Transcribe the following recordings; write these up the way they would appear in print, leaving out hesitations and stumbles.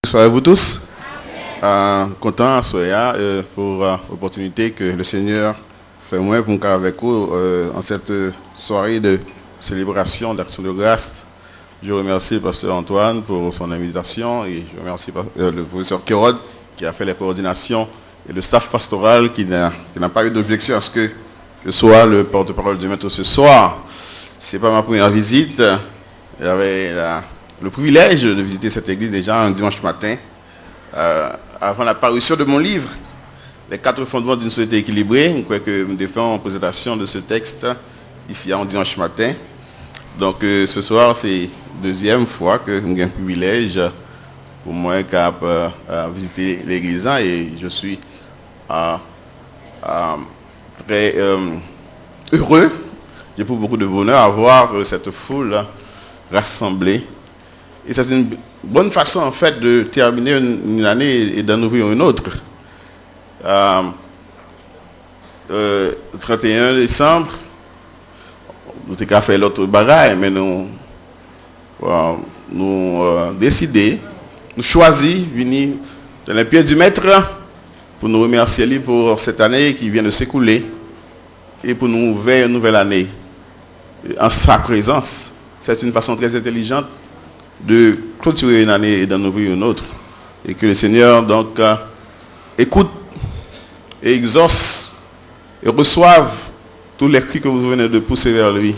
Soyez vous tous contents, soyez pour l'opportunité que le Seigneur fait moi pour nous avec vous en cette soirée de célébration d'Action de grâce. Je remercie le pasteur Antoine pour son invitation et je remercie le professeur Kérod qui a fait les coordinations et le staff pastoral qui n'a pas eu d'objection à ce que je sois le porte-parole du maître ce soir. Ce n'est pas ma première visite. J'avais le privilège de visiter cette église déjà un dimanche matin, avant la parution de mon livre, Les 4 fondements d'une société équilibrée. Je crois que nous devons en présentation de ce texte ici un dimanche matin. Donc ce soir, c'est la deuxième fois que j'ai un privilège pour moi de visiter l'église et je suis très heureux. J'éprouve beaucoup de bonheur à voir cette foule rassemblée. Et c'est une bonne façon en fait de terminer une année et d'en ouvrir une autre. 31 décembre, nous avons fait l'autre bagaille, mais nous décidé, nous choisi venir dans les pieds du maître pour nous remercier lui pour cette année qui vient de s'écouler et pour nous ouvrir une nouvelle année en sa présence. C'est une façon très intelligente de clôturer une année et d'en ouvrir une autre. Et que le Seigneur donc écoute et exauce et reçoive tous les cris que vous venez de pousser vers lui.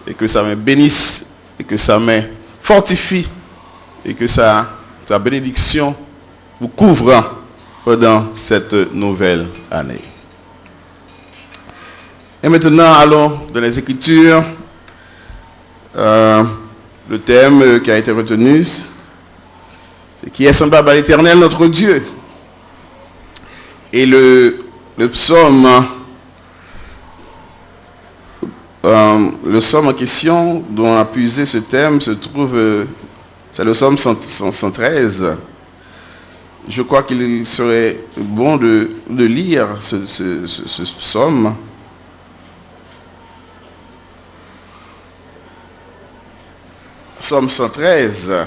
Et que sa main bénisse et que sa main fortifie et que sa bénédiction vous couvre pendant cette nouvelle année. Et maintenant, allons dans les Écritures. Le thème qui a été retenu, c'est qui est semblable à l'Éternel, notre Dieu. Et le psaume en question dont on a puisé ce thème se trouve, c'est le psaume 113. Je crois qu'il serait bon de lire ce psaume. Psaume 113.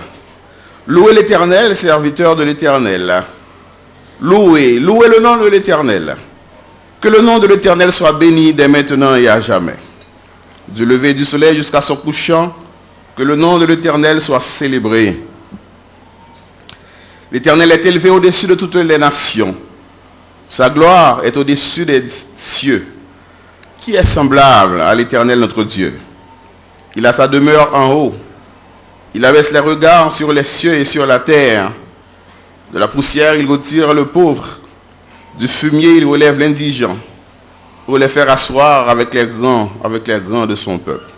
Louez l'Éternel, serviteur de l'Éternel. Louez le nom de l'Éternel. Que le nom de l'Éternel soit béni dès maintenant et à jamais. Du lever du soleil jusqu'à son couchant, que le nom de l'Éternel soit célébré. L'Éternel est élevé au-dessus de toutes les nations. Sa gloire est au-dessus des cieux. Qui est semblable à l'Éternel notre Dieu? Il a sa demeure en haut. Il abaisse les regards sur les cieux et sur la terre. De la poussière, il retire le pauvre. Du fumier, il relève l'indigent. Pour les faire asseoir avec les grands de son peuple.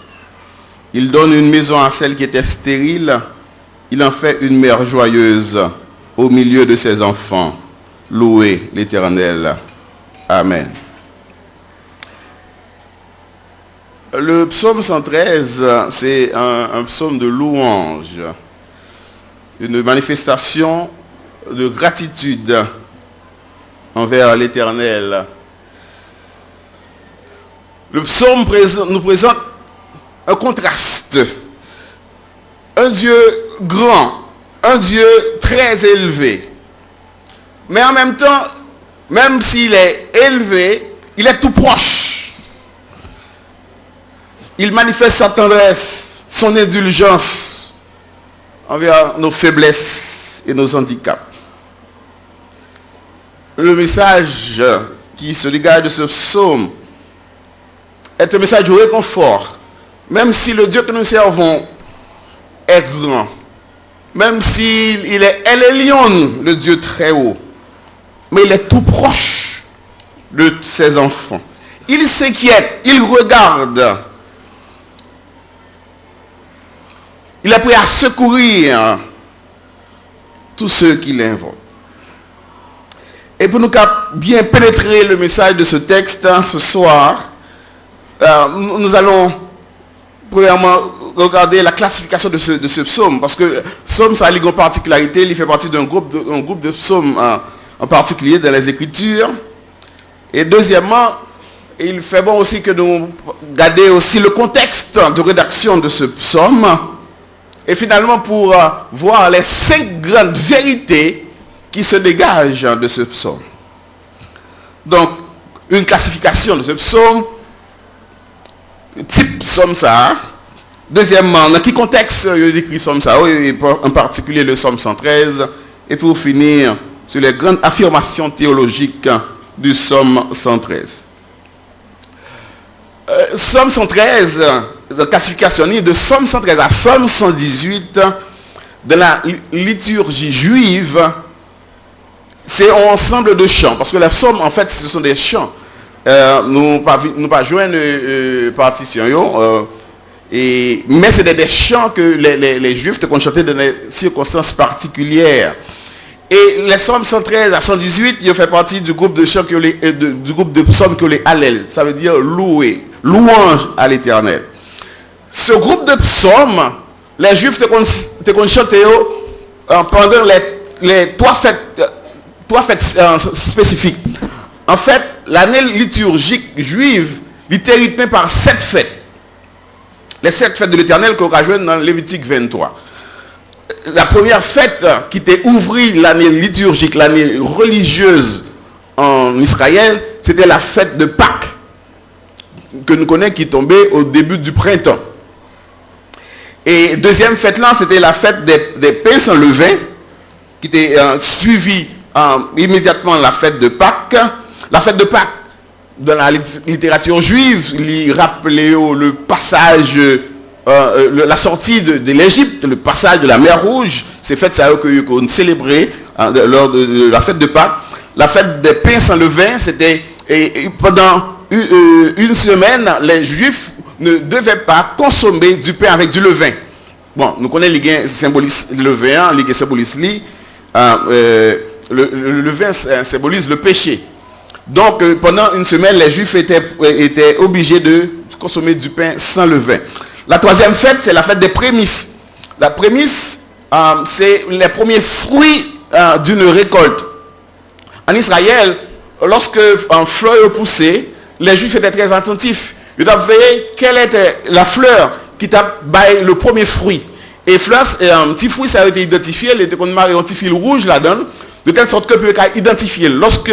Il donne une maison à celle qui était stérile. Il en fait une mère joyeuse au milieu de ses enfants. Louez l'Éternel. Amen. Le psaume 113, c'est un psaume de louange, une manifestation de gratitude envers l'Éternel. Le psaume nous présente un contraste, un Dieu grand, un Dieu très élevé, mais en même temps, même s'il est élevé, il est tout proche. Il manifeste sa tendresse, son indulgence envers nos faiblesses et nos handicaps. Le message qui se dégage de ce psaume est un message de réconfort. Même si le Dieu que nous servons est grand, même s'il est El Elyon, le Dieu très haut, mais il est tout proche de ses enfants. Il s'inquiète, il regarde. Il est prêt à secourir tous ceux qui l'invoquent. Et pour nous bien pénétrer le message de ce texte ce soir, nous allons premièrement regarder la classification de ce psaume. Parce que psaume, ça a une particularité, il fait partie d'un groupe de psaumes en particulier dans les Écritures. Et deuxièmement, il fait bon aussi que nous regardions aussi le contexte de rédaction de ce psaume. et finalement pour voir les 5 grandes vérités qui se dégagent de ce psaume. Donc, une classification de ce psaume, type psaume ça. Deuxièmement, dans quel contexte il écrit psaume ça, en particulier le psaume 113. Et pour finir, sur les grandes affirmations théologiques du psaume 113. Psaume 113, la classification de psaume 113 à psaume 118, de la liturgie juive, c'est un ensemble de chants. Parce que les psaumes, en fait, ce sont des chants. Nous pas joindre partition, mais c'est des chants que les juifs ont chantés dans des circonstances particulières. Et les psaumes 113 à 118, ils font partie du groupe de chants du groupe de psaumes que les Hallel. Ça veut dire louer, louange à l'Éternel. Ce groupe de psaumes, les juifs te chanté pendant les 3 fêtes spécifiques. En fait, l'année liturgique juive était rythmée par 7 fêtes. Les 7 fêtes de l'Éternel qu'on rejoint dans Lévitique 23. La première fête qui était ouvrie l'année liturgique, l'année religieuse en Israël, c'était la fête de Pâques, que nous connaissons, qui tombait au début du printemps. Et deuxième fête là, c'était la fête des pains sans levain, qui était suivie immédiatement la fête de Pâques. La fête de Pâques, dans la littérature juive, il rappelait le passage, la sortie de l'Égypte, le passage de la mer Rouge. C'est fête ça qu'on célébrait lors de la fête de Pâques. La fête des pains sans levain, c'était pendant une semaine, les Juifs ne devaient pas consommer du pain avec du levain. Bon, nous connaissons les gains symbolisent le levain, les gains symbolisent le levain symbolise le péché. Donc, pendant une semaine, les Juifs étaient obligés de consommer du pain sans levain. La troisième fête, c'est la fête des prémices. La prémisse, c'est les premiers fruits d'une récolte. En Israël, lorsque un fleur poussait, les Juifs étaient très attentifs. Ils doivent veiller quelle était la fleur qui t'a baillé le premier fruit. Et fleur, un petit fruit, ça a été identifié, il était comme un petit fil rouge là-dedans, de telle sorte que peut identifier. Lorsque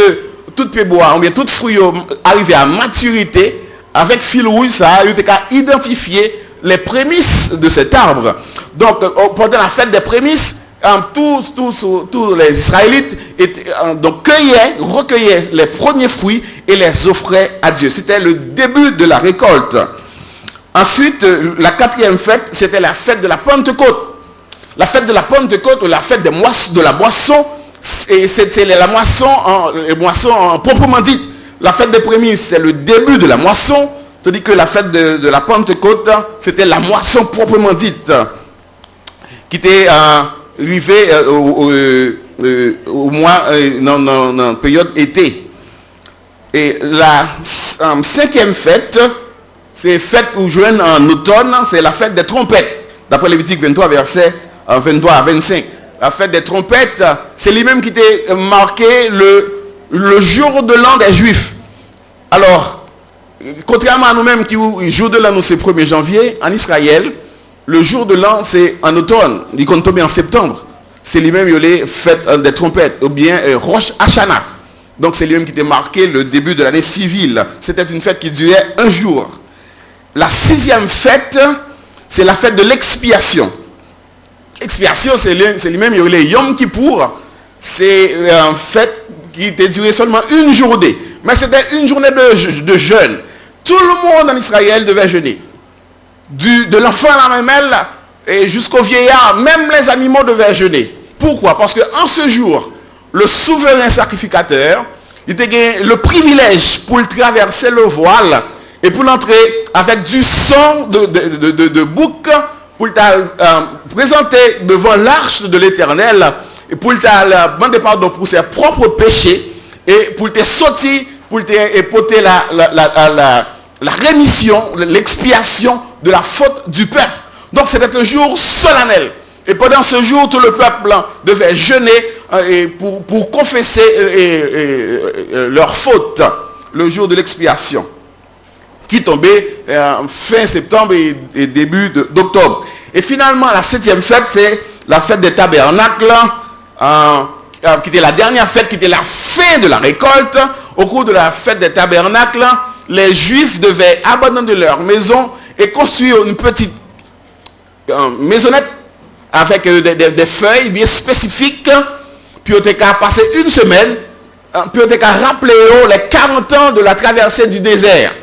tout pied bois, ou bien tout fruit arrivé à maturité, avec fil rouge, ça a été identifié les prémices de cet arbre. Donc, pendant la fête des prémices, tous les Israélites recueillaient les premiers fruits et les offraient à Dieu. C'était le début de la récolte. Ensuite, la quatrième fête, c'était la fête de la Pentecôte. La fête de la Pentecôte, ou la fête de la moisson, c'est la moisson proprement dite. La fête des prémices, c'est le début de la moisson, tandis que la fête de la Pentecôte, c'était la moisson proprement dite, qui était arrivée au mois, dans la période été. Et la cinquième fête, c'est fête où je viens en automne, c'est la fête des trompettes, d'après Lévitique 23, versets 23 à 25. La fête des trompettes, c'est lui-même qui était marqué le jour de l'an des Juifs. Alors, contrairement à nous-mêmes qui, le jour de l'an, c'est 1er janvier, en Israël, le jour de l'an, c'est en automne. Il compte tomber en septembre. C'est lui-même qui les fête des trompettes, ou bien Rosh Hashanah. Donc, c'est lui-même qui était marqué le début de l'année civile. C'était une fête qui durait un jour. La sixième fête, c'est la fête de l'expiation. Expiation, c'est lui-même, il y a les Yom Kippour. C'est une fête qui était durée seulement une journée. Mais c'était une journée de jeûne. Tout le monde en Israël devait jeûner. De l'enfant à la mamelle et jusqu'au vieillard, même les animaux devaient jeûner. Pourquoi? Parce qu'en ce jour, le souverain sacrificateur, il était le privilège pour traverser le voile et pour l'entrer avec du sang de bouc, pour présenter devant l'arche de l'Éternel et pour demander pardon pour ses propres péchés et pour te sortir, pour te porter la rémission, l'expiation de la faute du peuple. Donc c'était un jour solennel. Et pendant ce jour, tout le peuple blanc devait jeûner pour confesser leur faute, le jour de l'expiation, qui tombait fin septembre et début d'octobre. Et finalement, la 7e fête, c'est la fête des tabernacles, qui était la dernière fête, qui était la fin de la récolte. Au cours de la fête des tabernacles, les Juifs devaient abandonner leur maison et construire une petite maisonnette avec des feuilles bien spécifiques, puis on a passé une semaine, puis on a rappelé les 40 ans de la traversée du désert.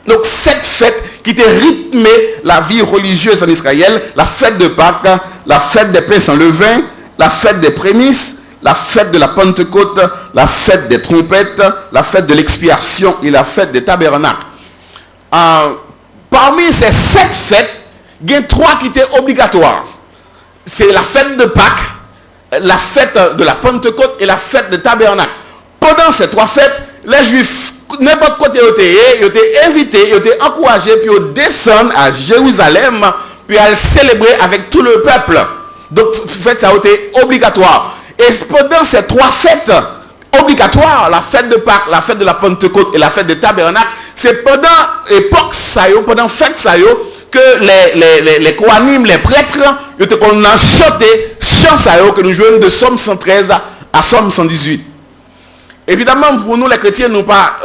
Donc cette fête qui était rythmée la vie religieuse en Israël, la fête de Pâques, la fête des pains sans levain, la fête des prémices, la fête de la Pentecôte, la fête des trompettes, la fête de l'expiation et la fête des tabernacles. Parmi ces 7 fêtes, il y a 3 qui étaient obligatoires. C'est la fête de Pâques, la fête de la Pentecôte et la fête des tabernacles. Pendant ces 3 fêtes, les Juifs, n'importe côté ils étaient invités, ils étaient encouragés, puis ils descendent à Jérusalem, puis à célébrer avec tout le peuple. Donc, fête, ça a été obligatoire. Et pendant ces 3 fêtes obligatoires, la fête de Pâques, la fête de la Pentecôte et la fête des tabernacles, c'est pendant l'époque pendant fête que les Kohanim, les prêtres, on a chanté chant que nous jouons de Somme 113 à Somme 118. Évidemment, pour nous les chrétiens, nous pas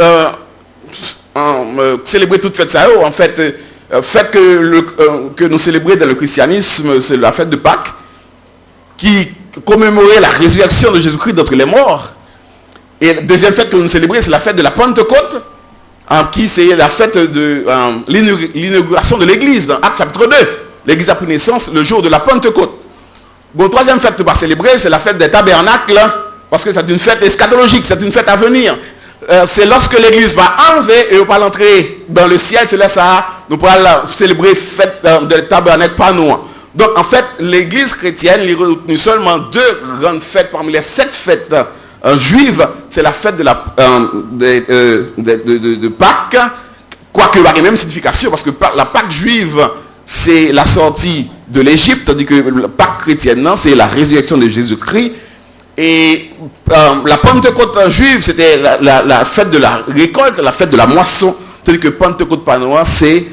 célébrer toute fête en fait, fête que nous célébrons dans le christianisme, c'est la fête de Pâques, qui commémorait la résurrection de Jésus-Christ d'entre les morts. Et la deuxième fête que nous célébrons, c'est la fête de la Pentecôte, qui c'est la fête de l'inauguration de l'église dans Actes chapitre 2. L'église a pris naissance le jour de la Pentecôte. Bon, troisième fête que nous va célébrer, c'est la fête des tabernacles, parce que c'est une fête eschatologique, c'est une fête à venir. C'est lorsque l'église va enlever et on va l'entrer dans le ciel, c'est là ça, nous pourrons célébrer la fête des tabernacles par nous. Donc en fait, l'église chrétienne, il retenu seulement 2 grandes fêtes parmi les 7 fêtes juives. C'est la fête de Pâques, quoique il y a la même signification, parce que la Pâque juive, c'est la sortie de l'Égypte, tandis que la Pâque chrétienne, c'est la résurrection de Jésus-Christ. Et la Pentecôte juive, c'était la fête de la récolte, la fête de la moisson, tandis que Pentecôte panois, c'est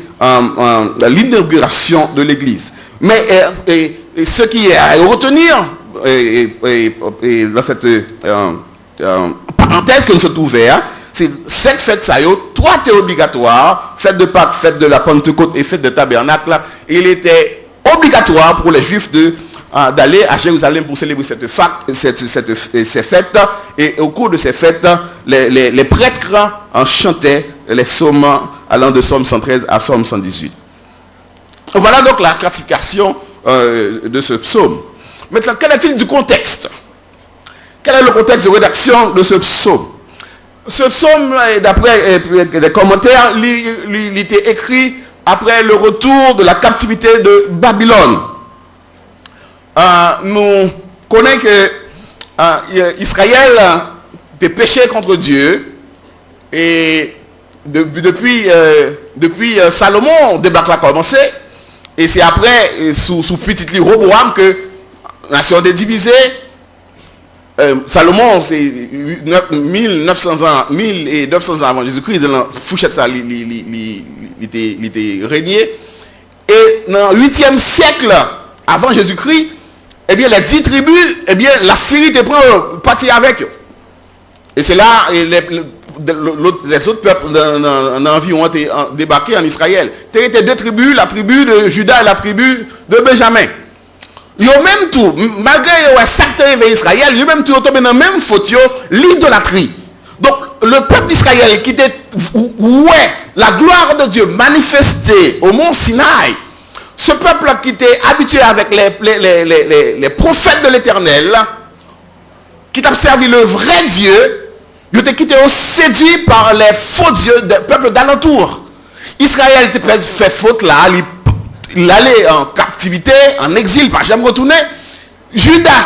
l'inauguration de l'église. Mais ce qui est à retenir dans cette parenthèse que nous sommes ouverts, c'est cette fête ça, 3 étaient obligatoires, fête de Pâques, fête de la Pentecôte et fête de Tabernacle. Il était obligatoire pour les Juifs d'aller à Jérusalem pour célébrer ces fêtes. Et au cours de ces fêtes, les prêtres chantaient les psaumes allant de Somme 113 à Somme 118. Voilà donc la classification de ce psaume. Maintenant, quel est-il du contexte? Quel est le contexte de rédaction de ce psaume? Ce psaume, d'après des commentaires, il était écrit après le retour de la captivité de Babylone. Nous connaissons que Israël était péché contre Dieu et depuis Salomon, le débâcle a commencé. Et c'est après, sous petit Roboam, que la nation est divisée. Salomon, c'est 1900 ans avant Jésus-Christ, dans la fourchette, ça, il était régné. Et dans le 8e siècle avant Jésus-Christ, eh bien, les 10 tribus, eh bien, la Syrie était partie avec eux. Et c'est là, les autres peuples ont été débarqués en Israël. Il y avait 2 tribus, la tribu de Juda et la tribu de Benjamin. Ils ont même tout, malgré le secteur vers Israël, ils ont même tout tombé dans la même faute, l'idolâtrie. Donc, le peuple d'Israël qui était, la gloire de Dieu manifestée au mont Sinaï, ce peuple qui était habitué avec les prophètes de l'Éternel, qui t'a servi le vrai Dieu, ils étaient quittés séduits par les faux dieux des peuples d'alentour. Israël était fait faute là, il allait en captivité, en exil, pas jamais retourné. Judas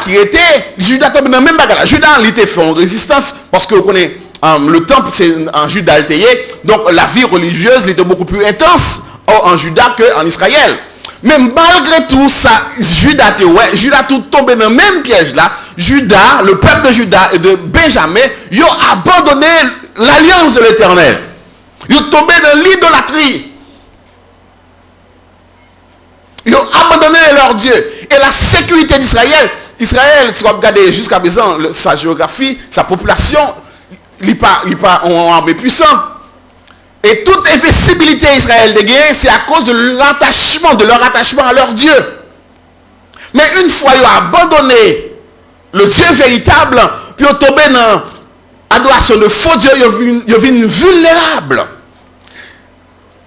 tombé dans le même bagarre. Judas, il était fait en résistance parce que vous connaissez le temple, c'est en Juda altéré. Donc la vie religieuse était beaucoup plus intense en Juda qu'en Israël. Mais malgré tout ça, Judas tout tombé dans le même piège là. Judas, le peuple de Juda et de Benjamin, ils ont abandonné l'alliance de l'Éternel. Ils ont tombé dans l'idolâtrie. Ils ont abandonné leur Dieu. Et la sécurité d'Israël, Israël, si vous regardez jusqu'à présent sa géographie, sa population, il n'est pas en armée puissante. Et toute invincibilité d'Israël de guerre, c'est à cause de leur attachement à leur Dieu. Mais une fois ils ont abandonné le Dieu véritable, puis ils ont tombé dans l'adoration de faux dieux, ils ont vu vulnérables.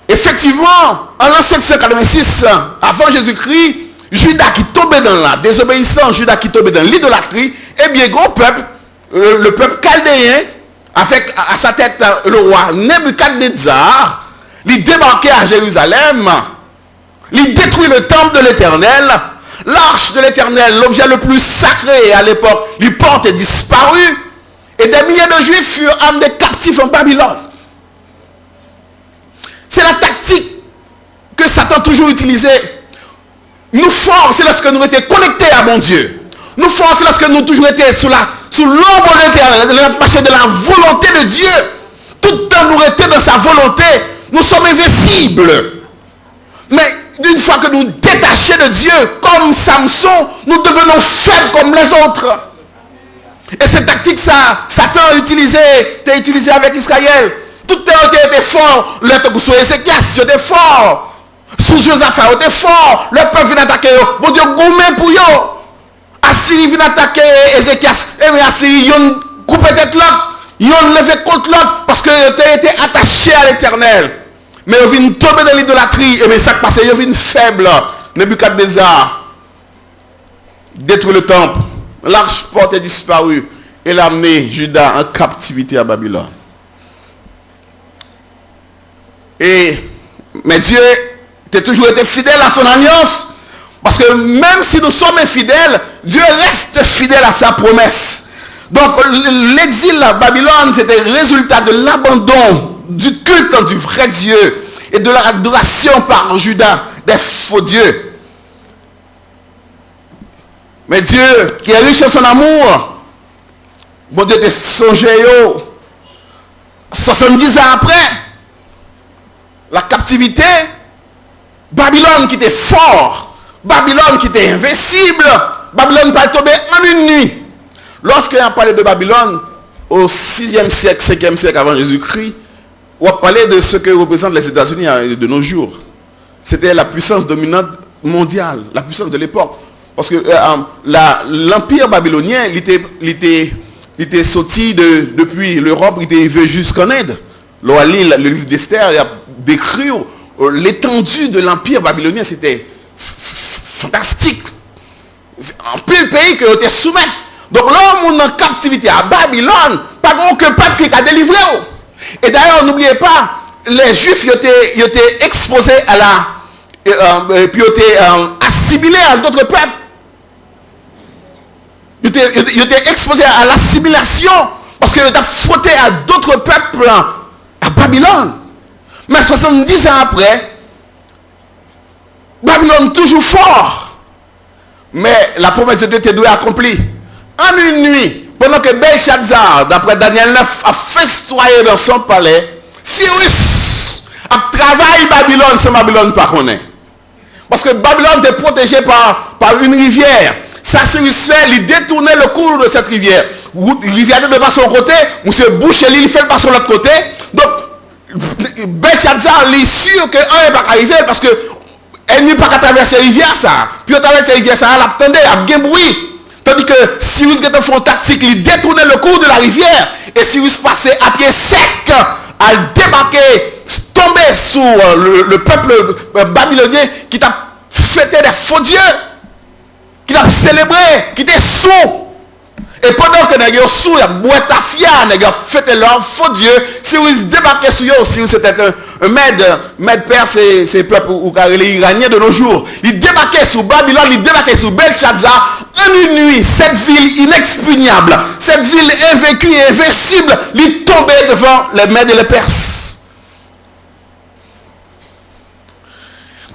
Effectivement, en l'an 786, avant Jésus-Christ, Judas qui tombait dans la désobéissance, Judas qui tombait dans l'idolâtrie, eh bien, gros peuple, le peuple chaldéen, avec à sa tête le roi Nebuchadnezzar, il débarquait à Jérusalem, il détruit le temple de l'Éternel, l'arche de l'Éternel, l'objet le plus sacré à l'époque, les portes est disparu, et des milliers de Juifs furent amenés captifs en Babylone. C'est la tactique que Satan a toujours utilisée. Nous forts, c'est lorsque nous étions connectés à mon Dieu. Nous forts, c'est lorsque nous toujours été sous l'ombre de l'Éternel, marché de la volonté de Dieu. Tout le temps nous étions dans sa volonté, nous sommes invincibles. Mais une fois que nous détachons de Dieu, comme Samson, nous devenons faibles comme les autres. Et cette tactique, Satan a utilisé avec Israël. Tout le temps était fort. Sous Ézéchias, était fort. Sous Josaphat, était fort. Le peuple vient attaquer. Bon Dieu, gourmet pour eux. Assyrie vient attaquer Ézéchias. Et bien Assyrie, ils ont coupé tête l'autre. Ils ont levé contre l'autre parce qu'ils étaient attachés à l'Éternel. Mais ils viennent tomber dans l'idolâtrie. Et bien ça passe, ils viennent faibles. Nebuchadnezzar détruit le temple. L'arche porte est disparue. Et l'a amené Judas en captivité à Babylone. Mais Dieu a toujours été fidèle à son alliance. Parce que même si nous sommes infidèles, Dieu reste fidèle à sa promesse. Donc l'exil à Babylone, c'était le résultat de l'abandon du culte du vrai Dieu et de l'adoration par Judas des faux dieux. Mais Dieu, qui est riche en son amour, bon Dieu t'a songé 70 ans après, la captivité, Babylone qui était fort, Babylone qui était invincible, Babylone pas tombé en une nuit. Lorsqu'on a parlé de Babylone au 6e siècle, 5e siècle avant Jésus-Christ, on a parlé de ce que représentent les États-Unis de nos jours. C'était la puissance dominante mondiale, la puissance de l'époque. Parce que l'empire babylonien, il était sorti depuis l'Europe, il était arrivé jusqu'en Inde. Le livre d'Esther, il a décrit l'étendue de l'empire babylonien, c'était fantastique. En plein pays que était soumis. Donc l'homme est en captivité à Babylone, pas aucun peuple qui a délivré. Et d'ailleurs, n'oubliez pas, les Juifs ils étaient exposés à puis ils étaient assimilés à d'autres peuples. Ils étaient exposés à l'assimilation parce qu'ils étaient frottés à d'autres peuples à Babylone. Mais 70 ans après, Babylone toujours fort. Mais la promesse de Dieu était accomplie. En une nuit, pendant que Belshazzar, d'après Daniel 9, a festoyé dans son palais, Cyrus a travaillé Babylone, c'est Babylone pas connaît. Parce que Babylone était protégée par une rivière. Ça, Cyrus fait, il détournait le cours de cette rivière. La rivière de pas son côté, monsieur bouche et il fait le pas sur l'autre côté. Donc, Belshazzar, il est sûr qu'un n'est pas arrivé parce que elle n'est pas qu'à traverser la rivière, ça. Puis à traverser la rivière, ça, elle attendait, elle a bien bruit. Tandis que Cyrus était fait tactique, il détournait le cours de la rivière et Cyrus passait à pied sec, à débarquer, tomber sur le peuple babylonien qui t'a fêté des faux dieux, qui t'a célébré, qui était sourd. Et pendant que les gens sont sourds, ils boivent ta fière, les gens fêtaient leur faux dieu, Cyrus débarquait sur eux. Cyrus était un maître père, c'est peuple iranien de nos jours. Il débarquait sur Babylone, il débarquait sur Belshazzar en une nuit. Cette ville inexpugnable, cette ville invaincue et invincible, il tombait devant les Mèdes et les Perses.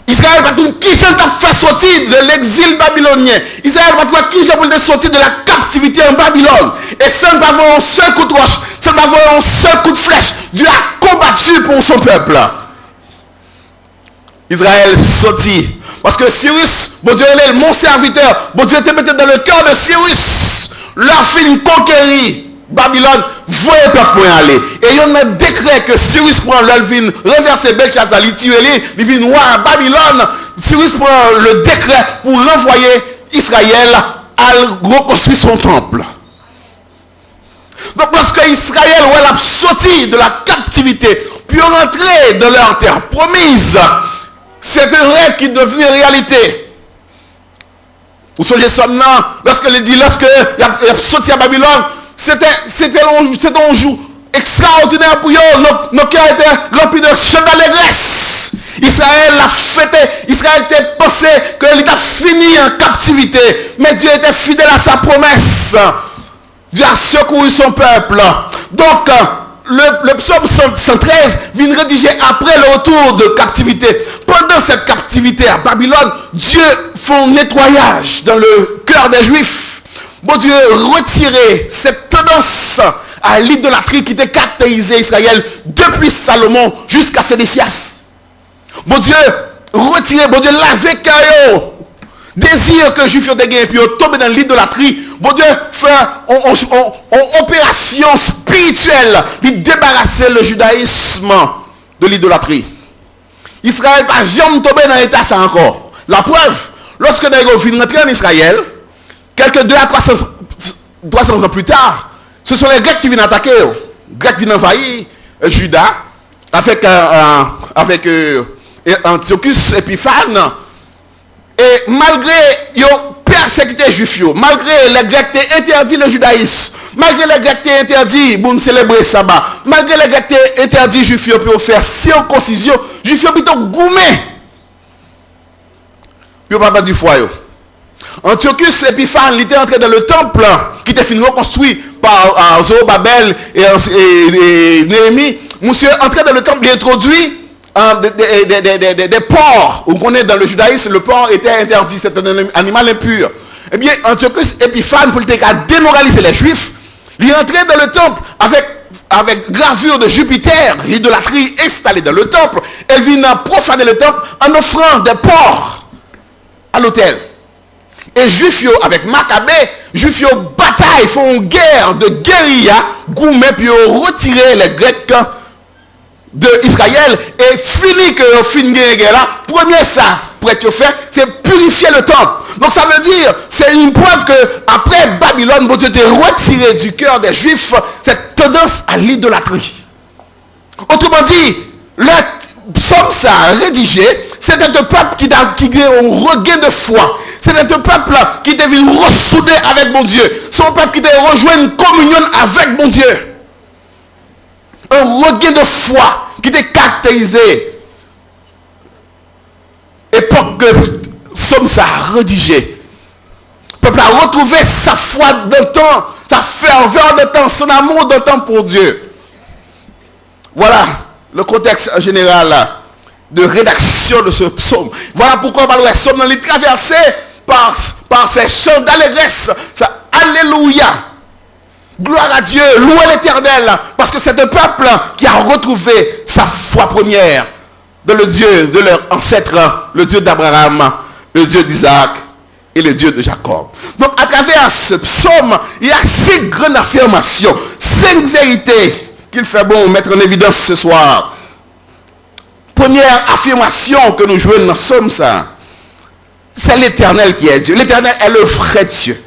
Israël va dire qui je t'a fait sortir de l'exil babylonien. Israël va dire qui je voulais sortir de la captivité en Babylone. Et ça ne va avoir un seul coup de roche, ça ne va avoir un seul coup de flèche. Dieu a combattu pour son peuple. Israël sortit Parce que Cyrus, bon Dieu, est mon serviteur. Bon Dieu était peut-être dans le cœur de Cyrus. Leur fin conquérir Babylone, voyez pas pour aller. Et il y a un décret que Cyrus prend l'Alvin, renverser Belshazzar, il tue, il vient voir à Babylone. Cyrus prend le décret pour renvoyer Israël à reconstruire son temple. Donc lorsque Israël a sorti de la captivité, puis rentrer dans leur terre promise, c'est un rêve qui est devenu réalité. Vous savez ça maintenant, lorsque il a sorti à Babylone, c'était un jour extraordinaire pour eux. Nos cœurs étaient remplis de chants d'allégresse. Israël a fêté, Israël était pensé qu'il a fini en captivité. Mais Dieu était fidèle à sa promesse. Dieu a secouru son peuple. Donc, le psaume 113 vient rédiger après le retour de captivité. Pendant cette captivité à Babylone, Dieu fait un nettoyage dans le cœur des Juifs. Bon Dieu retirer cette tendance à l'idolâtrie qui était caractérisée Israël depuis Salomon jusqu'à Sédécias. Bon Dieu retirer, bon Dieu laver cœur. Désir que les Juifs ont gagné puis tomber dans l'idolâtrie. Bon Dieu fait une opération spirituelle pour débarrasser le judaïsme de l'idolâtrie. Israël n'a jamais tombé dans l'état ça encore. La preuve, lorsque les Juifs sont rentrés en Israël, quelques 200 à 300 ans plus tard, ce sont les Grecs qui viennent attaquer. Les Grecs viennent envahir Juda avec Antiochus Épiphane. Et malgré qu'ils ont persécuté les Juifs, malgré les Grecs qui ont interdit le judaïsme, malgré les Grecs qui ont interdit de célébrer le sabbat, malgré les Grecs qui ont interdit les Juifs pour faire circoncision, les Juifs ont plutôt gourmé. Ils n'ont pas du foyer. Antiochus Épiphane, il était entré dans le temple qui était fini reconstruit par Zorobabel et Néhémie. Monsieur entré dans le temple, il introduit des porcs. On connaît dans le judaïsme, le porc était interdit, c'est un animal impur. Eh bien, Antiochus Épiphane, pour démoraliser les Juifs, il est entré dans le temple avec gravure de Jupiter, l'idolâtrie installée dans le temple. Elle vient profaner le temple en offrant des porcs à l'autel. Et Juifs, avec Maccabée, Juifs bataille, font une guerre de guérilla, gourmet, puis retirer les Grecs de Israël. Et fini que fin de guerre là, premier ça, pour être fait, c'est purifier le temple. Donc ça veut dire, c'est une preuve que après Babylone, Dieu a retiré du cœur des Juifs cette tendance à l'idolâtrie. Autrement dit, le psaume ça rédigé, c'était un peuple qui a un regain de foi. C'est un peuple qui devient ressoudé avec mon Dieu. C'est un peuple qui devient rejoindre une communion avec mon Dieu. Un regain de foi qui était caractérisé. Époque que Somme ça a rédigé. Le peuple a retrouvé sa foi d'un temps, sa ferveur d'un temps, son amour d'un temps pour Dieu. Voilà le contexte général de rédaction de ce psaume. Voilà pourquoi le psaume est traversé par ces chants d'allégresse. Alléluia. Gloire à Dieu. Louez l'Éternel. Parce que c'est un peuple qui a retrouvé sa foi première dans le Dieu de leur ancêtre, le Dieu d'Abraham, le Dieu d'Isaac et le Dieu de Jacob. Donc à travers ce psaume, il y a 5 grandes affirmations, 5 vérités qu'il fait bon mettre en évidence ce soir. Première affirmation que nous jouons dans ce psaume, ça, c'est l'Éternel qui est Dieu. L'Éternel est le vrai Dieu.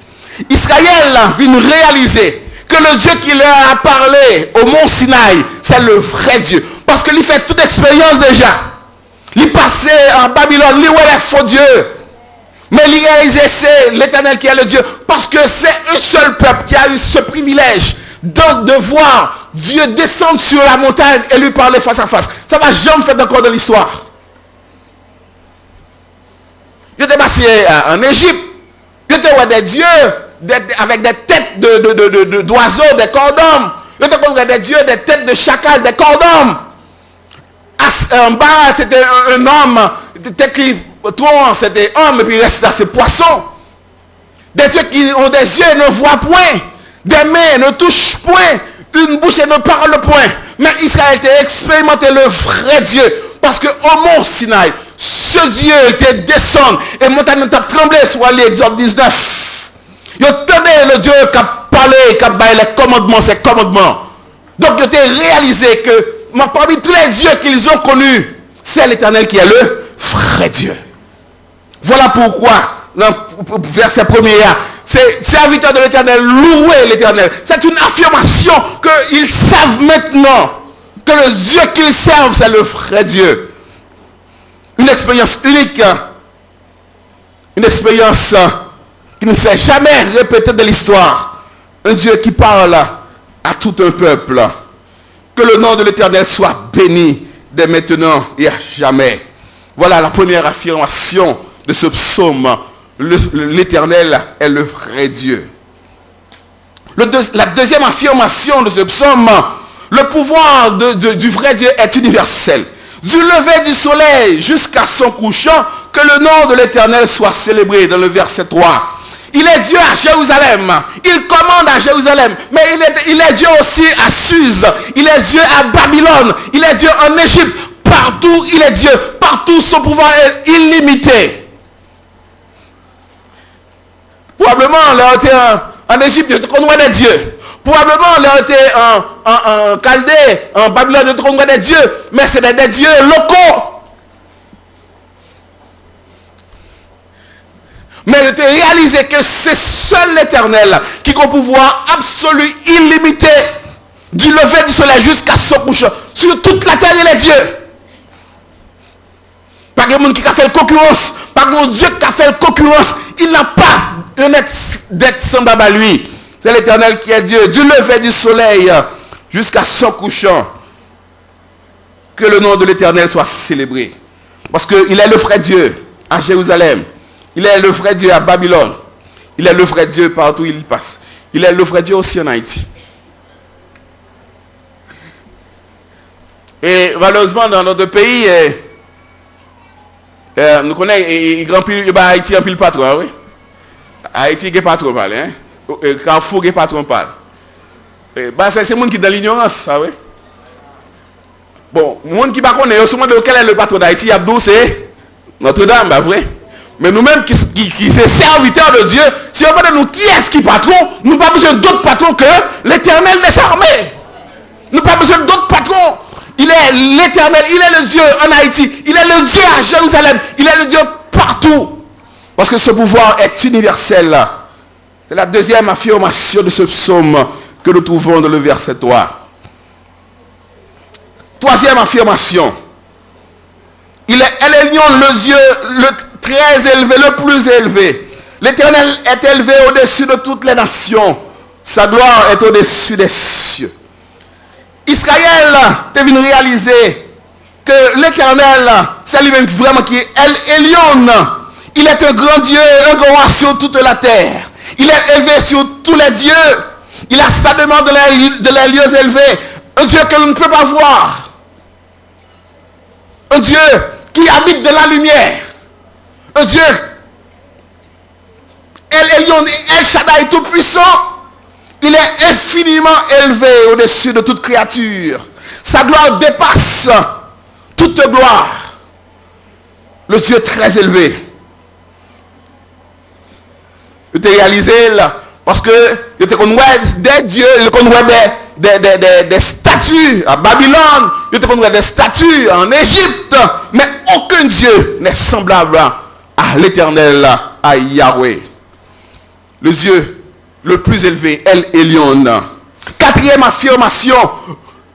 Israël vient réaliser que le Dieu qui leur a parlé au mont Sinaï, c'est le vrai Dieu. Parce qu'il fait toute expérience déjà. Il passait en Babylone, il est faux Dieu. Mais il réalisait c'est l'Éternel qui est le Dieu. Parce que c'est un seul peuple qui a eu ce privilège de voir Dieu descendre sur la montagne et lui parler face à face. Ça va jamais faire encore dans l'histoire. Il était passé en Égypte. Il était des dieux avec des têtes d'oiseaux, des corps d'hommes. Il était des dieux, des têtes de chacal, des corps d'hommes. En bas, c'était un homme. C'était homme et puis il reste à ces poissons. Des dieux qui ont des yeux et ne voient point. Des mains ne touchent point. Une bouche et ne parle point. Mais Israël a expérimenté le vrai Dieu. Parce qu'au mont Sinaï, ce Dieu était descendu et montagne t'a tremblé sur l'Exode 19. Ils entendaient le Dieu qui a parlé, qui a baillé les commandements, ses commandements. Donc ils ont réalisé que parmi tous les dieux qu'ils ont connus, c'est l'Éternel qui est le vrai Dieu. Voilà pourquoi, dans le verset 1er, c'est serviteur de l'Éternel, louer l'Éternel. C'est une affirmation qu'ils savent maintenant que le Dieu qu'ils servent, c'est le vrai Dieu. Une expérience unique, une expérience qui ne s'est jamais répétée de l'histoire. Un Dieu qui parle à tout un peuple. Que le nom de l'Éternel soit béni dès maintenant et à jamais. Voilà la première affirmation de ce psaume. L'Éternel est le vrai Dieu. La deuxième affirmation de ce psaume, le pouvoir du vrai Dieu est universel. Du lever du soleil jusqu'à son couchant, que le nom de l'Éternel soit célébré. Dans le verset 3. Il est Dieu à Jérusalem. Il commande à Jérusalem. Mais il est Dieu aussi à Suse. Il est Dieu à Babylone. Il est Dieu en Égypte. Partout, il est Dieu. Partout, son pouvoir est illimité. Probablement, là, on était en Égypte, on a des dieux. Probablement, là, on était en Chaldée, en Babylone, on a des dieux. Mais c'est des dieux locaux. Mais il était réalisé que c'est seul l'Éternel qui a un pouvoir absolu, illimité, du lever du soleil jusqu'à son couchant. Sur toute la terre, il est Dieu. Pas de monde qui a fait concurrence, pas de Dieu qui a fait concurrence. Il n'a pas d'être semblable à lui. C'est l'Éternel qui est Dieu, du lever du soleil jusqu'à son couchant. Que le nom de l'Éternel soit célébré. Parce qu'il est le vrai Dieu à Jérusalem. Il est le vrai Dieu à Babylone. Il est le vrai Dieu partout où il passe. Il est le vrai Dieu aussi en Haïti. Et malheureusement, dans notre pays, nous connaissons Haïti en pile patron. Oui? Haïti n'est pas trop mal. Carrefour n'est pas trop mal. C'est le monde qui est dans l'ignorance. Oui? Bon, le monde qui ne connaît pas, souvent de quel est le patron d'Haïti, c'est Notre-Dame, bah vrai. Mais nous-mêmes qui sommes serviteurs de Dieu, si on parle de nous qui est-ce qui patron, nous n'avons pas besoin d'autres patrons que l'Éternel des armées. Nous n'avons pas besoin d'autres patrons. Il est l'Éternel, il est le Dieu en Haïti, il est le Dieu à Jérusalem, il est le Dieu partout. Parce que ce pouvoir est universel. C'est la deuxième affirmation de ce psaume que nous trouvons dans le verset 3. Troisième affirmation. Elle est le Dieu le très élevé, le plus élevé. L'Éternel est élevé au-dessus de toutes les nations. Sa gloire est au-dessus des cieux. Israël est venu réaliser que l'Éternel, c'est lui-même vraiment qui est El Elyon. Il est un grand Dieu, un grand roi sur toute la terre. Il est élevé sur tous les dieux. Il a sa demande de les lieux élevés. Un Dieu que l'on ne peut pas voir. Un Dieu qui habite de la lumière. Un Dieu, El Elyon, El Shaddai tout puissant. Il est infiniment élevé au-dessus de toute créature. Sa gloire dépasse toute gloire. Le Dieu très élevé. Il était réalisé là, parce que il était connu des dieux, il était connu des statues à Babylone, il était connu des statues en Égypte, mais aucun Dieu n'est semblable à l'Éternel, à Yahweh. Le Dieu le plus élevé, El Elyon. Quatrième affirmation,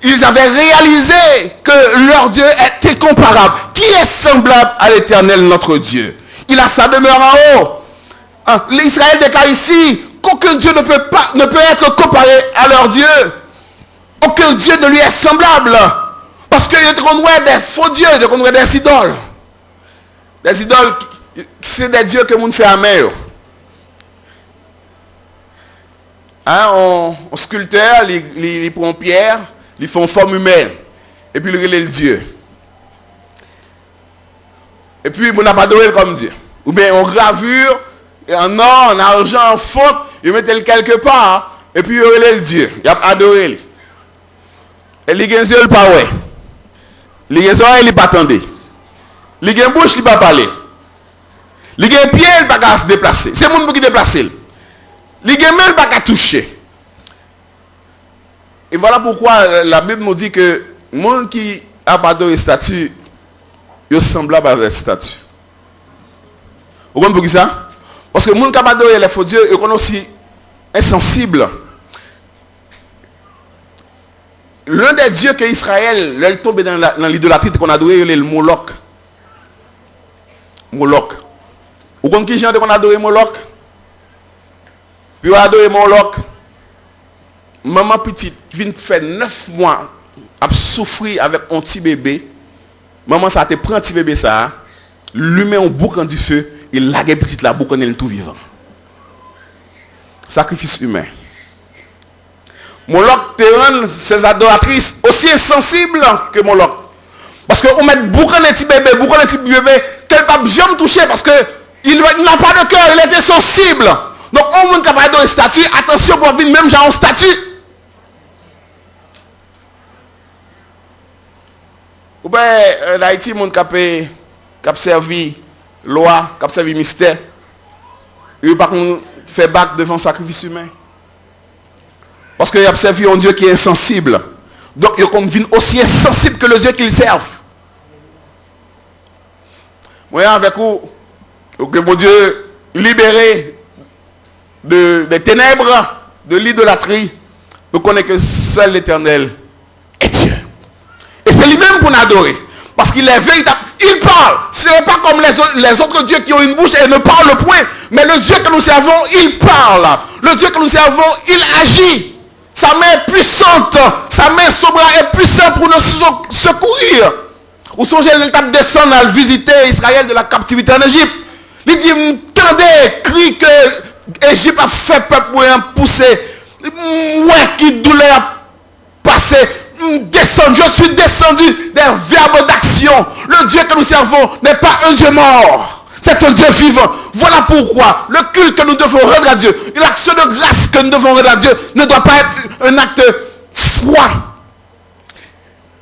ils avaient réalisé que leur Dieu est incomparable. Qui est semblable à l'Éternel, notre Dieu? Il a sa demeure en haut. L'Israël déclare ici qu'aucun Dieu ne peut être comparé à leur Dieu. Aucun Dieu ne lui est semblable. Parce qu'il y a des faux dieux, des idoles. Des idoles, c'est des dieux que nous fait à main. On sculpteur, il prend pierre, il fait une forme humaine. Et puis il relève le Dieu. Et puis on n'a pas adoré comme Dieu. Ou bien on gravure, en or, en argent, en fonte, il met quelque part, et puis il relève le Dieu. Il a adoré. Et il a un pas ouais. Il a un il pas attendé. Il a une bouche, il ne va pas parler. Il a un pied, il ne va pas se déplacer. C'est le monde qui déplace. Il a un main, il ne va pas toucher. Et voilà pourquoi la Bible nous dit que le monde qui a adoré statue, il est semblable à la statue. Vous comprenez pourquoi ça? Parce que le monde qui a adoré les faux dieux, il est aussi insensible. L'un des dieux que Israël, là, il tombe dans l'idolâtrie qu'on a adoré, il est le Moloch. Moloch. Vous comprenez qui gens qu'on a adoré Moloch? Puis on a adoré Moloch. Maman petite vient faire 9 mois à souffrir avec un petit bébé. Maman ça te prend un petit bébé ça, lui met un boucan du feu, il lague petite la boucan elle tout vivant. Sacrifice humain. Moloch te rend ses adoratrices aussi insensibles que Moloch. Parce qu'on met boucan un petit bébé, qu'elle pas jamais toucher parce que il n'a pas de cœur, il est insensible. Donc on monde capable de statue, attention pour venir même genre en statue. Ou bien, en Haïti, mon cap servi loi, cap servi mystère. Il par contre fait bac devant sacrifice humain. Parce qu'il a servi un Dieu qui est insensible. Donc il convient aussi insensible que le Dieu qu'il serve. Moi avec vous, que mon Dieu libéré des ténèbres, de l'idolâtrie, nous connaissons que seul l'Éternel est Dieu. Et c'est lui-même qu'on adore. Parce qu'il est véritable. Il parle. Ce n'est pas comme les autres dieux qui ont une bouche et ne parlent point. Mais le Dieu que nous servons, il parle. Le Dieu que nous servons, il agit. Sa main est puissante. Sa main, son bras est puissant pour nous secourir. Ou songez, l'étape descendre à visiter Israël de la captivité en Égypte. Il dit, tendez, crie que Égypte a fait peuple pour pousser. Ouais, qui douleur passé. Je suis descendu des verbes d'action. Le Dieu que nous servons n'est pas un Dieu mort. C'est un Dieu vivant. Voilà pourquoi le culte que nous devons rendre à Dieu, l'action de grâce que nous devons rendre à Dieu ne doit pas être un acte froid.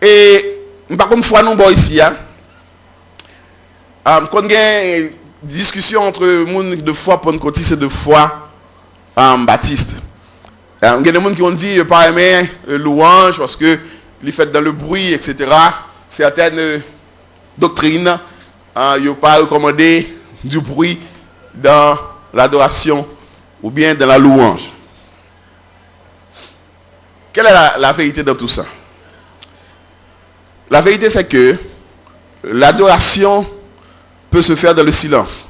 Et par contre, foi non bon ici. Quand il y a une discussion entre monde de foi pentecôtiste et de foi baptiste. Il y a des gens qui ont dit pas aimer louange parce que les fait dans le bruit, etc. Certaines doctrines, ils n'ont pas recommandé du bruit dans l'adoration ou bien dans la louange. Quelle est la vérité dans tout ça? La vérité c'est que l'adoration peut se faire dans le silence.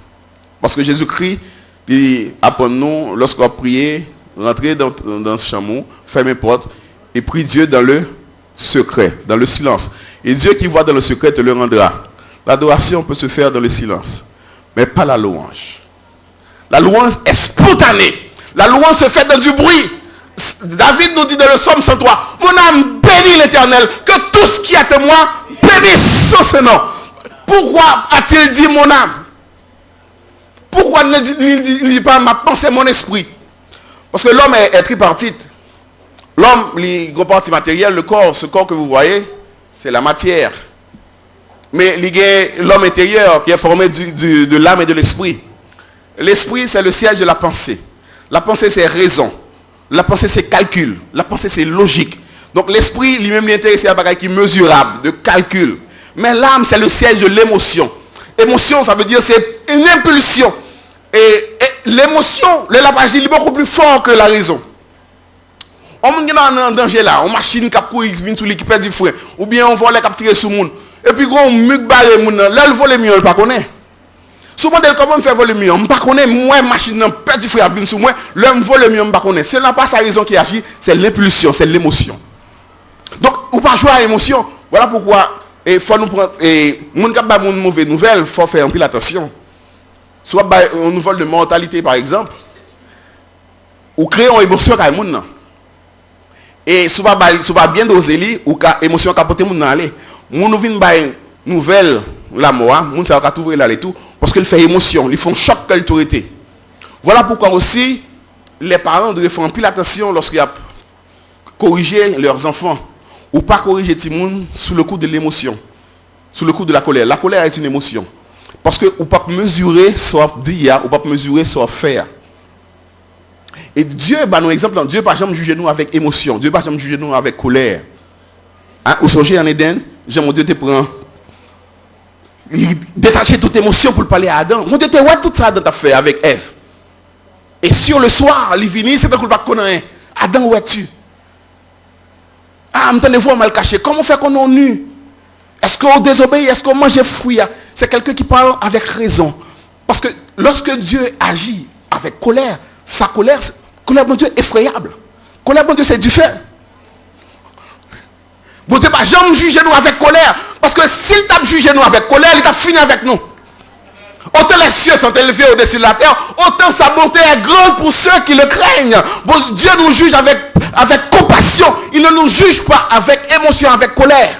Parce que Jésus-Christ, il apprend nous, lorsqu'on prie, rentrer dans le chameau, fermer porte et prie Dieu dans le secret, dans le silence. Et Dieu qui voit dans le secret te le rendra. L'adoration peut se faire dans le silence, mais pas la louange. La louange est spontanée. La louange se fait dans du bruit. David nous dit dans le psaume 103, mon âme bénit l'Éternel, que tout ce qui est à moi bénisse son nom. Pourquoi a-t-il dit mon âme? Pourquoi ne dit pas ma pensée, mon esprit? Parce que l'homme est tripartite. L'homme, les gros parties matérielles, le corps, ce corps que vous voyez, c'est la matière. Mais l'homme intérieur qui est formé de l'âme et de l'esprit. L'esprit, c'est le siège de la pensée. La pensée, c'est raison. La pensée, c'est calcul. La pensée, c'est logique. Donc l'esprit, lui-même, l'intéressé à un bagage qui est mesurable, de calcul. Mais l'âme, c'est le siège de l'émotion. Émotion, ça veut dire c'est une impulsion. Et l'émotion, le lapage, il est beaucoup plus fort que la raison. On est en danger là, on machine qui vient sur l'équipe du frein, ou bien on vole qui tirer sur le monde. Et puis on mug barre le monde, là le voler mieux, on ne pas connaît. Souvent comment faire voler mieux, on ne pas connaît, moi machine perd du frein vient sur moi, l'homme vole mieux, on ne pas connaît. Ce n'est pas sa raison qui agit, c'est l'impulsion, c'est l'émotion. Donc, on pas jouer à l'émotion. Voilà pourquoi il faut nous prendre et mon cap ba une mauvaise nouvelle, faut faire un peu attention. Soit on nous vole de mortalité par exemple, ou créer une émotion à monde. Et souvent bien doser ou émotion capoter moun nan aller. Moun nou vinn bay nouvelle la mort, moun ça va trouver là et tout parce qu'il fait émotion, ils font choc d'autorité. Voilà pourquoi aussi les parents doivent faire un peu attention lorsqu'ils a corriger leurs enfants ou pas corriger ti moun sous le coup de l'émotion. sous le coup de la colère. La colère est une émotion. Parce que vous ne pouvez pas mesurer soit dire, ou pas mesurer soit faire. Et Dieu, bah, nous exemple, Dieu par exemple juger nous avec émotion. Dieu par exemple juger nous avec colère. Hein? Au songez en Éden, mon Dieu te prend. Il détacher toute émotion pour parler à Adam. Mon Dieu te voit tout ça dans ta fait avec Ève. Et sur le soir, il finit, c'est pas qu'on ne connaît. Adam, où es-tu? Ah, entendez-vous mal caché. Comment faire qu'on est nu? Est-ce qu'on désobéit? Est-ce qu'on mange fruit? C'est quelqu'un qui parle avec raison. Parce que lorsque Dieu agit avec colère, sa colère de Dieu est effrayable. Colère de Dieu, c'est du feu. Bon Dieu, pas jamais juger nous avec colère. Parce que s'il t'a jugé nous avec colère, il t'a fini avec nous. Autant les cieux sont élevés au-dessus de la terre, autant sa bonté est grande pour ceux qui le craignent. Bon, Dieu nous juge avec compassion. Il ne nous juge pas avec émotion, avec colère.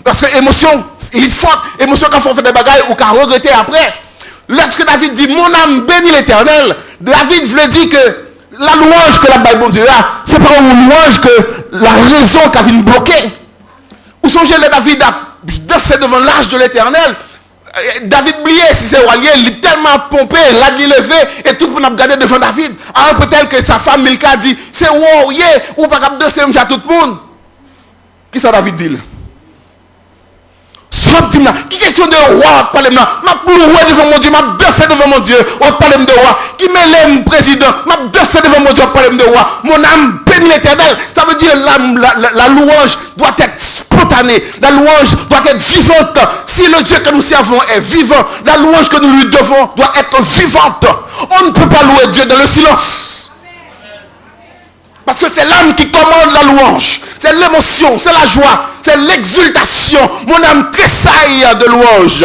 Parce que émotion, il faut émotion quand on fait des bagailles ou qu'on regrette après. Lorsque David dit, mon âme bénit l'Éternel, David veut dire que la louange que la Bible Dieu a, c'est pas une louange que la raison qui a vient bloquer. Où songez le David a dansé devant l'âge de l'Éternel. David oublié, si c'est Walier, il est tellement pompé, l'a levé, et tout le monde a regardé devant David. Alors peut-être que sa femme Milka dit, c'est wow, yeah, ou pas capable danser à tout le monde. Qui ça David dit? Qui question de roi, parlez moi, ma loué devant mon Dieu, m'a dansé devant mon Dieu, on parle de roi, qui me l'aime président, m'a dansé devant mon Dieu, on parle de roi, mon âme bénit l'Éternel. Ça veut dire la louange doit être spontanée, la louange doit être vivante. Si le Dieu que nous servons est vivant, la louange que nous lui devons doit être vivante. On ne peut pas louer Dieu dans le silence. Parce que c'est l'âme qui commande la louange. C'est l'émotion, c'est la joie, c'est l'exultation. Mon âme tressaille de louange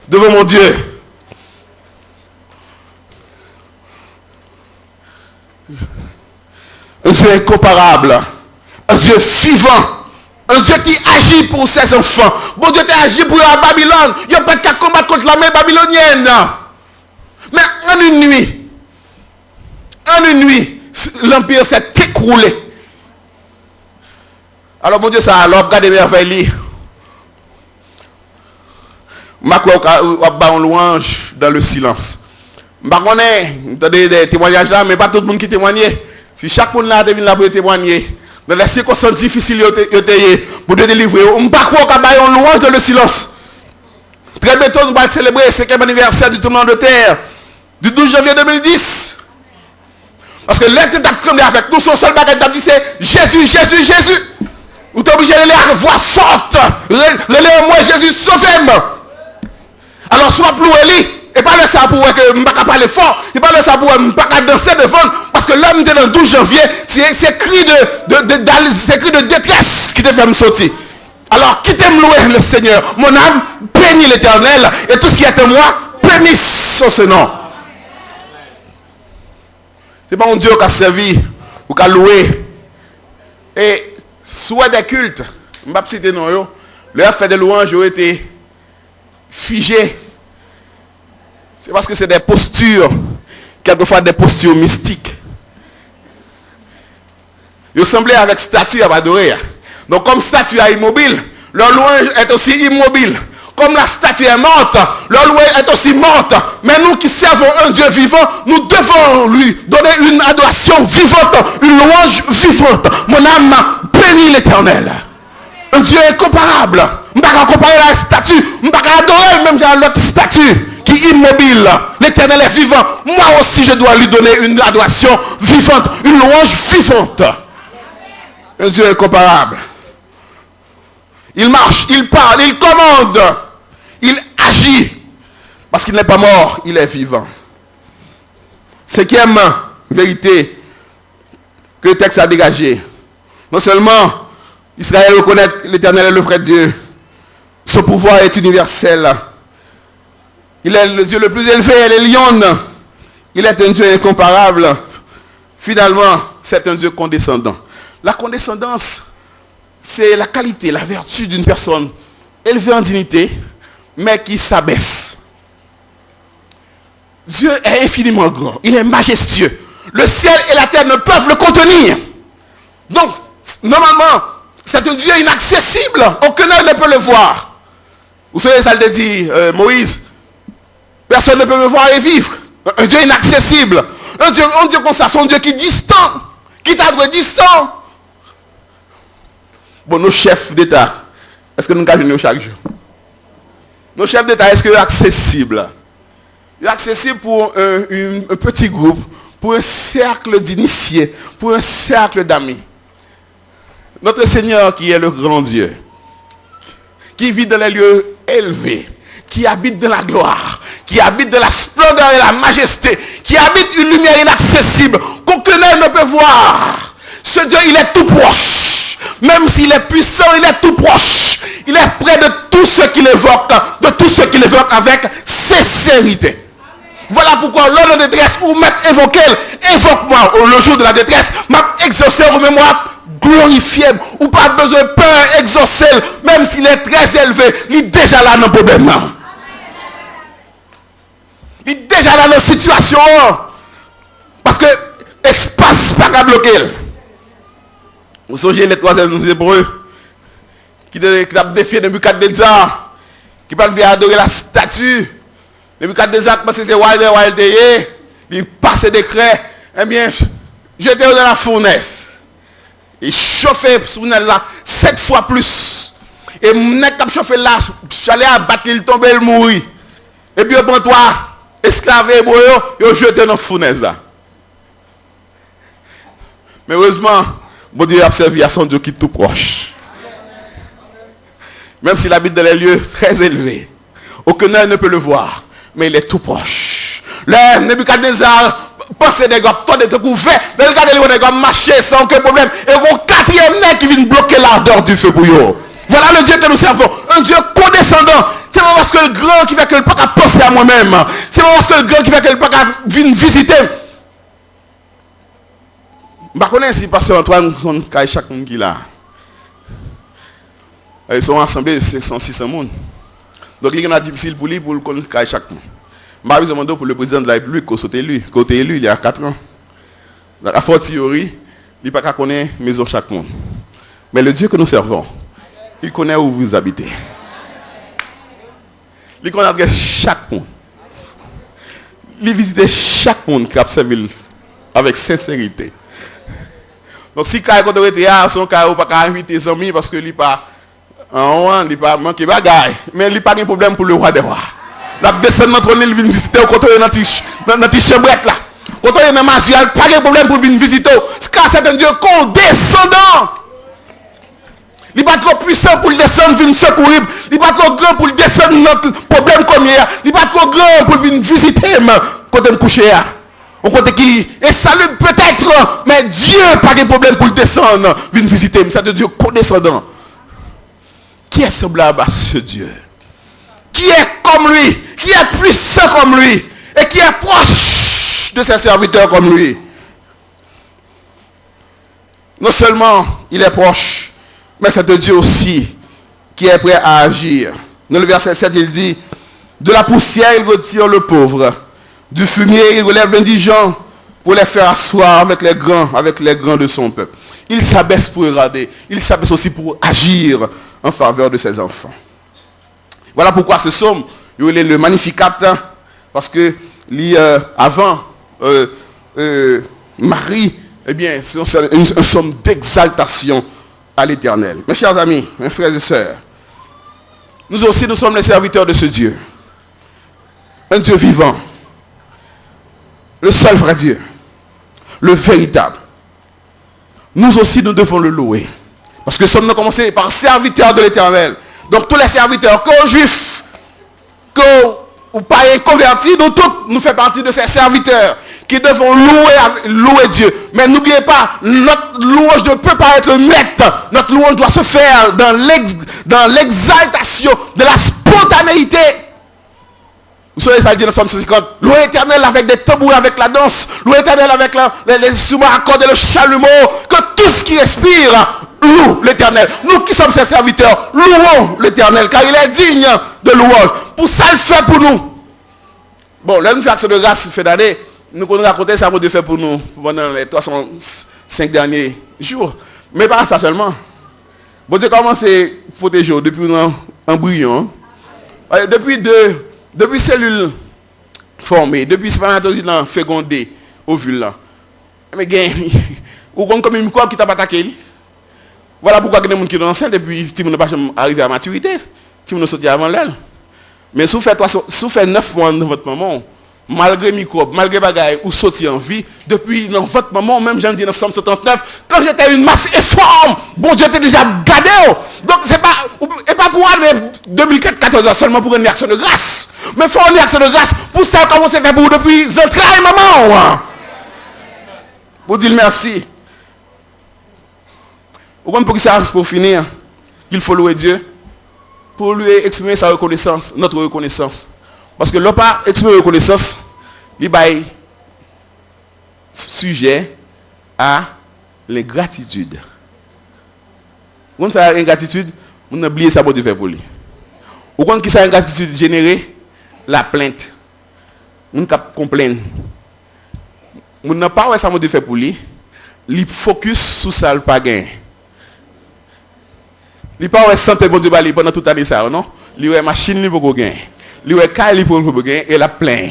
devant mon Dieu. Un Dieu incomparable. Un Dieu vivant. Un Dieu qui agit pour ses enfants. Bon Dieu qui agit pour la Babylone. Il n'y a pas qu'à combattre contre la main babylonienne. Mais en une nuit, l'empire s'est écroulé. Alors, mon Dieu, ça a regardé merveille. Je vais une louange dans le silence. Je connais des témoignages là, mais pas tout le monde qui témoigne. Si chaque monde là devine là pour témoigner, dans les circonstances difficiles, pour te délivrer, on ne peut pas une louange dans le silence. Très bientôt, nous allons célébrer le 5e anniversaire du tournoi de terre du 12 janvier 2010. Parce que l'être d'être avec nous, son seul bagage d'abdi, c'est Jésus, Jésus, Jésus. Vous êtes obligé de aller à la voix forte. Relais-moi, Jésus, sauvez-moi. Alors, soit pour lui, et pas le ça pour que je ne peux pas parler fort, et pas le ça pour que je ne peux pas danser devant, parce que l'homme était dans le 12 janvier, c'est cri de détresse qui te fait me sortir. Alors, quittez me louer le Seigneur. Mon âme bénit l'Éternel, et tout ce qui est en moi, bénisse son nom. C'est pas mon Dieu qui a servi ou qui a loué. Et soit des cultes, je ne vais pas citer non, leur fait de louanges ont été figés. C'est parce que c'est des postures, quelquefois des postures mystiques. Ils semblaient avec statue à adorer. Donc comme statue est immobile, leur louange est aussi immobile. Comme la statue est morte, leur louange est aussi morte. Mais nous qui servons un Dieu vivant, nous devons lui donner une adoration vivante, une louange vivante. Mon âme bénit l'Éternel. Un Dieu incomparable. Je ne peux pas comparer la statue. Je ne peux pas adorer même l'autre statue qui est immobile. L'Éternel est vivant. Moi aussi, je dois lui donner une adoration vivante, une louange vivante. Un Dieu incomparable. Il marche, il parle, il commande. Il agit. Parce qu'il n'est pas mort, il est vivant. Cinquième vérité que le texte a dégagé. Non seulement Israël reconnaît que l'Éternel est le vrai Dieu. Son pouvoir est universel. Il est le Dieu le plus élevé, il est lion. Il est un Dieu incomparable. Finalement, c'est un Dieu condescendant. La condescendance, c'est la qualité, la vertu d'une personne élevée en dignité, mais qui s'abaisse. Dieu est infiniment grand. Il est majestueux. Le ciel et la terre ne peuvent le contenir. Donc, normalement, c'est un Dieu inaccessible. Aucun œil ne peut le voir. Vous savez, ça le dit Moïse. Personne ne peut me voir et vivre. Un Dieu inaccessible. Un Dieu comme ça, son Dieu qui est distant. Qui t'a distant. Bon, nos chefs d'État, est-ce que nous gagnons chaque jour? Nos chefs d'État, est-ce qu'ils sont accessibles? Ils sont accessibles pour un petit groupe, pour un cercle d'initiés, pour un cercle d'amis. Notre Seigneur qui est le grand Dieu, qui vit dans les lieux élevés, qui habite dans la gloire, qui habite dans la splendeur et la majesté, qui habite une lumière inaccessible, qu'aucun œil ne peut voir. Ce Dieu, il est tout proche. Même s'il est puissant, il est tout proche. Il est près de tous ceux qui l'évoquent, avec sincérité. Voilà pourquoi lors de détresse, ou m'être évoqué, évoque-moi le jour de la détresse, m'a exaucé au mémoire, glorifié, ou pas besoin de peur, exaucé, même s'il est très élevé, il est déjà là dans le problème. Il est déjà là dans la situation. Parce que l'espace n'est pas bloqué. Vous songez les trois Hébreux qui a défié Nebuchadnezzar, qui parle de adorer la statue. Nebuchadnezzar, parce que c'est Wilder, il passe des décrets, eh bien, j'étais dans la fournaise. Il chauffait sous là 7 fois plus. Et mon comme chauffé là, j'allais abattre, il tombait, il mourit. Et puis, bon, toi, esclave hébreu, il jeté dans la fournaise là. Mais heureusement, bon Dieu a observé à son Dieu qui est tout proche. Même s'il habite dans les lieux très élevés. Aucun œil ne peut le voir. Mais il est tout proche. Le Nebuchadnezzar pensait des gars, toi de te couvrir. Le regardez les gars marcher sans aucun problème. Et un quatrième nez qui vient bloquer l'ardeur du feu pour eux. Voilà le Dieu que nous servons. Un Dieu condescendant. C'est pas parce que le grand qui fait que le pas penser à moi-même. C'est pas parce que le grand qui fait que le pas venir visiter. Je ne connais pas si pasteur Antoine a chaque monde qui est là. Ils sont assemblés de 500-600 personnes. Donc il est difficile pour lui pour le connaître chaque monde. Je vais demander pour le président de la République côté élu il y a 4 ans. Dans la forte théorie, il ne peut pas connaître la maison chaque monde. Mais le Dieu que nous servons, il connaît où vous habitez. Il connaît chaque monde. Il visite chaque monde qui a servi avec sincérité. Donc si quand vous êtes son cas ou pas inviter ses amis parce que il pas il pas manquer bagaille, mais il pas de problème pour le roi des rois. La descendre notre île vient visiter au côté dans notre chambrette là. Quand on est dans ma il pas de problème pour venir visiter. C'est un Dieu condescendant. Il n'est pas trop puissant pour le descendre venir secourir. Il n'est pas trop grand pour le descendre notre problème comme hier. Il n'est pas trop grand pour venir visiter quand on me coucher. On compte qui et salut peut-être, mais Dieu pas de problème pour le descendre, venir visiter. Mais c'est un Dieu condescendant. Qui est semblable à ce Dieu? Qui est comme lui? Qui est puissant comme lui? Et qui est proche de ses serviteurs comme lui? Non seulement il est proche, mais c'est un Dieu aussi qui est prêt à agir. Dans le verset 7, il dit, de la poussière, il retire le pauvre. Du fumier, il relève l'indigent pour les faire asseoir avec les grands de son peuple. Il s'abaisse pour regarder. Il s'abaisse aussi pour agir en faveur de ses enfants. Voilà pourquoi ce psaume, il est le Magnificat, parce que avant Marie, eh bien, c'est un psaume d'exaltation à l'Éternel. Mes chers amis, mes frères et sœurs, nous aussi, nous sommes les serviteurs de ce Dieu. Un Dieu vivant. Le seul vrai Dieu. Le véritable. Nous aussi, nous devons le louer. Parce que nous sommes commencés par serviteurs de l'Éternel. Donc tous les serviteurs, qu'aux juifs, qu'aux païens convertis, nous tous, nous faisons partie de ces serviteurs qui devons louer Dieu. Mais n'oubliez pas, notre louange ne peut pas être muette. Notre louange doit se faire dans l'exaltation de la spontanéité. Vous savez, ça dit dans Somme 150, louer l'Éternel avec des tambours, avec la danse, louer l'Éternel avec les instruments à cordes et le chalumeau, que tout ce qui respire loue l'Éternel. Nous qui sommes ses serviteurs, louons l'Éternel, car il est digne de louange. Pour ça, il fait pour nous. Bon, là, nous faisons action de grâce, fait d'année, nous connaissons raconter ça pour Dieu fait pour nous pendant les 305 derniers jours. Mais pas ça seulement. Bon Dieu commence à protéger depuis un embryon. Depuis cellules formées, depuis spermatozoïdes fécondés, ovules là. Mais ou comme une corps qui t'a attaqué. Voilà pourquoi il y a des gens qui sont enceintes depuis que tu n'es pas arrivé à maturité. Tu n'es sorti avant l'aile. Mais si vous faites 9 mois dans votre maman, malgré microbes, malgré bagaille, ou sorti en vie, depuis dans votre maman, même j'en dis dans Somme 79, quand j'étais une masse informe, bon Dieu était déjà gardé. Donc c'est pas, et pas pour aller 2014 ans seulement pour une action de grâce. Mais il faut une action de grâce pour ça comment c'est fait pour vous depuis les entrailles, maman. Pour dire merci. Vous comprenez pour ça, pour finir, il faut louer Dieu, pour lui exprimer sa reconnaissance, notre reconnaissance. Parce que l'on pas exprimer reconnaissance, il est sujet à l'ingratitude. Quand ça l'ingratitude, on oublie ça pour Dieu faire pour lui. Ou quand qui ça l'ingratitude générée, la plainte. On cap complaindre. On n'a pas ça pour Dieu faire pour lui. Il focus sur ça le pas gain. Il pas santé pour Dieu pendant toute l'année ça non. Il a machine li pour gain. Il a caille pour gain et la plein.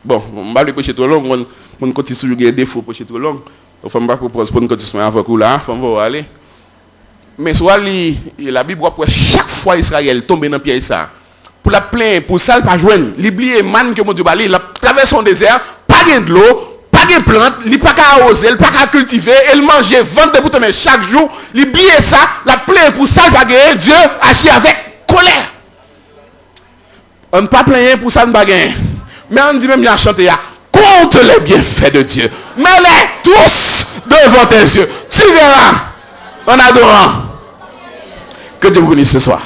Bon, on va le prêcher trop long, on continue sur des défauts prêcher trop long. On va pas proposer pour nous continuer avec vous là, on va aller. Mais soit la Bible pour chaque fois Israël tombe dans piège ça. Pour la plein, pour ça pas joindre, l'oublier man que mon Dieu bali, il traverse son désert, pas de l'eau, pas de plantes, il pas qu'à arroser, il pas qu'à cultiver, il manger, vendre des boutons chaque jour, l'oublier ça, la plein pour ça pas gagner, Dieu agit avec colère. On ne pas plaindre pour ça ne pas gagner. Mais on dit même bien chanter compte les bienfaits de Dieu. Mets-les tous devant tes yeux. Tu verras en adorant. Que Dieu vous bénisse ce soir.